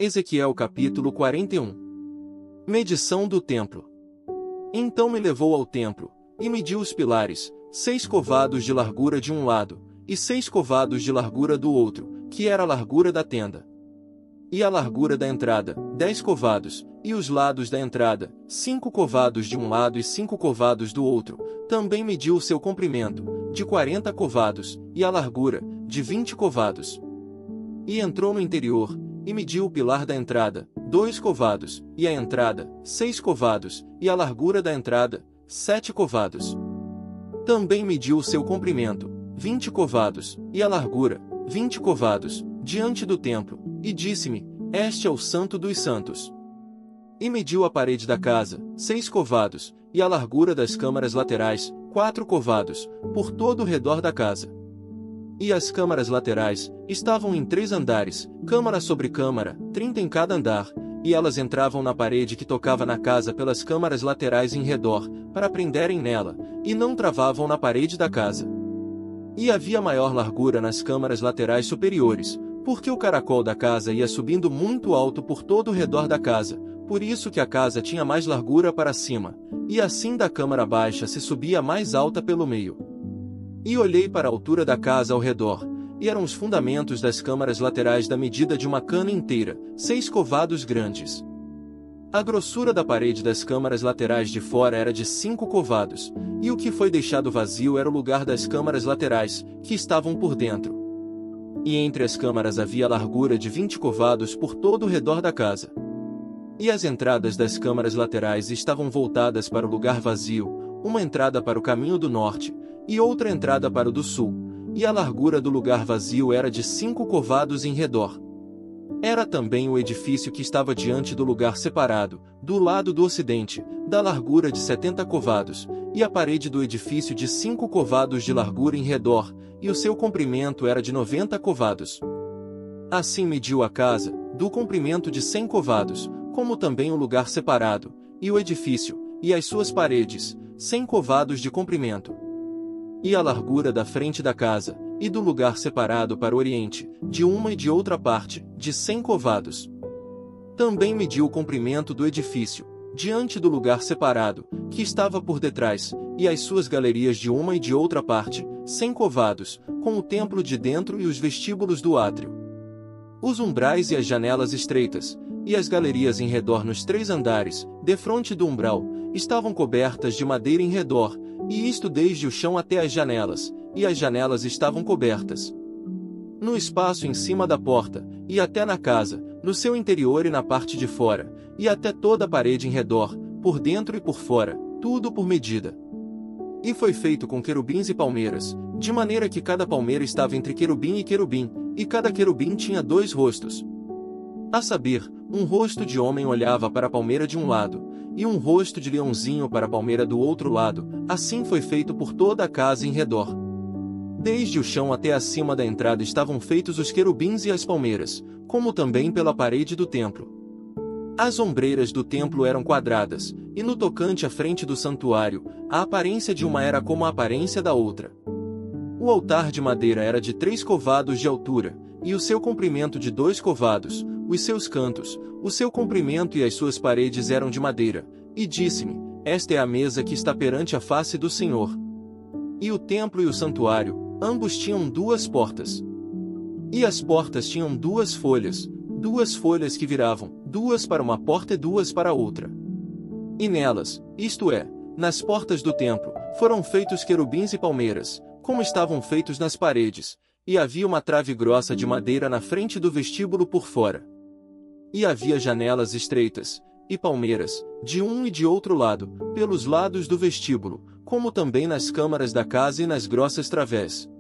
Ezequiel capítulo 41. Medição do templo. Então me levou ao templo, e mediu os pilares, 6 covados de largura de um lado, e 6 covados de largura do outro, que era a largura da tenda. E a largura da entrada, 10 covados, e os lados da entrada, 5 covados de um lado e 5 covados do outro. Também mediu o seu comprimento, de 40 covados, e a largura, de 20 covados. E entrou no interior, e mediu o pilar da entrada, 2 covados, e a entrada, 6 covados, e a largura da entrada, 7 covados. Também mediu o seu comprimento, 20 covados, e a largura, 20 covados, diante do templo, e disse-me: Este é o Santo dos Santos. E mediu a parede da casa, 6 covados, e a largura das câmaras laterais, 4 covados, por todo o redor da casa. E as câmaras laterais estavam em 3 andares, câmara sobre câmara, 30 em cada andar, e elas entravam na parede que tocava na casa pelas câmaras laterais em redor, para prenderem nela, e não travavam na parede da casa. E havia maior largura nas câmaras laterais superiores, porque o caracol da casa ia subindo muito alto por todo o redor da casa, por isso que a casa tinha mais largura para cima, e assim da câmara baixa se subia mais alta pelo meio. E olhei para a altura da casa ao redor, e eram os fundamentos das câmaras laterais da medida de uma cana inteira, 6 covados grandes. A grossura da parede das câmaras laterais de fora era de 5 covados, e o que foi deixado vazio era o lugar das câmaras laterais, que estavam por dentro. E entre as câmaras havia largura de 20 covados por todo o redor da casa. E as entradas das câmaras laterais estavam voltadas para o lugar vazio, uma entrada para o caminho do norte, e outra entrada para o do sul, e a largura do lugar vazio era de 5 covados em redor. Era também o edifício que estava diante do lugar separado, do lado do ocidente, da largura de 70 covados, e a parede do edifício de 5 covados de largura em redor, e o seu comprimento era de 90 covados. Assim mediu a casa, do comprimento de 100 covados, como também o lugar separado, e o edifício, e as suas paredes, 100 covados de comprimento. E a largura da frente da casa, e do lugar separado para o oriente, de uma e de outra parte, de 100 covados. Também mediu o comprimento do edifício, diante do lugar separado, que estava por detrás, e as suas galerias de uma e de outra parte, 100 covados, com o templo de dentro e os vestíbulos do átrio. Os umbrais e as janelas estreitas, e as galerias em redor nos 3 andares, defronte do umbral, estavam cobertas de madeira em redor, e isto desde o chão até as janelas, e as janelas estavam cobertas. No espaço em cima da porta, e até na casa, no seu interior e na parte de fora, e até toda a parede em redor, por dentro e por fora, tudo por medida. E foi feito com querubins e palmeiras, de maneira que cada palmeira estava entre querubim, e cada querubim tinha 2 rostos. A saber, um rosto de homem olhava para a palmeira de um lado, e um rosto de leãozinho para a palmeira do outro lado, assim foi feito por toda a casa em redor. Desde o chão até acima da entrada estavam feitos os querubins e as palmeiras, como também pela parede do templo. As ombreiras do templo eram quadradas, e no tocante à frente do santuário, a aparência de uma era como a aparência da outra. O altar de madeira era de 3 covados de altura, e o seu comprimento de 2 covados, os seus cantos, o seu comprimento e as suas paredes eram de madeira, e disse-me: Esta é a mesa que está perante a face do Senhor. E o templo e o santuário, ambos tinham 2 portas. E as portas tinham 2 folhas que viravam, 2 para uma porta e 2 para a outra. E nelas, isto é, nas portas do templo, foram feitos querubins e palmeiras, como estavam feitos nas paredes, e havia uma trave grossa de madeira na frente do vestíbulo por fora. E havia janelas estreitas, e palmeiras, de um e de outro lado, pelos lados do vestíbulo, como também nas câmaras da casa e nas grossas través.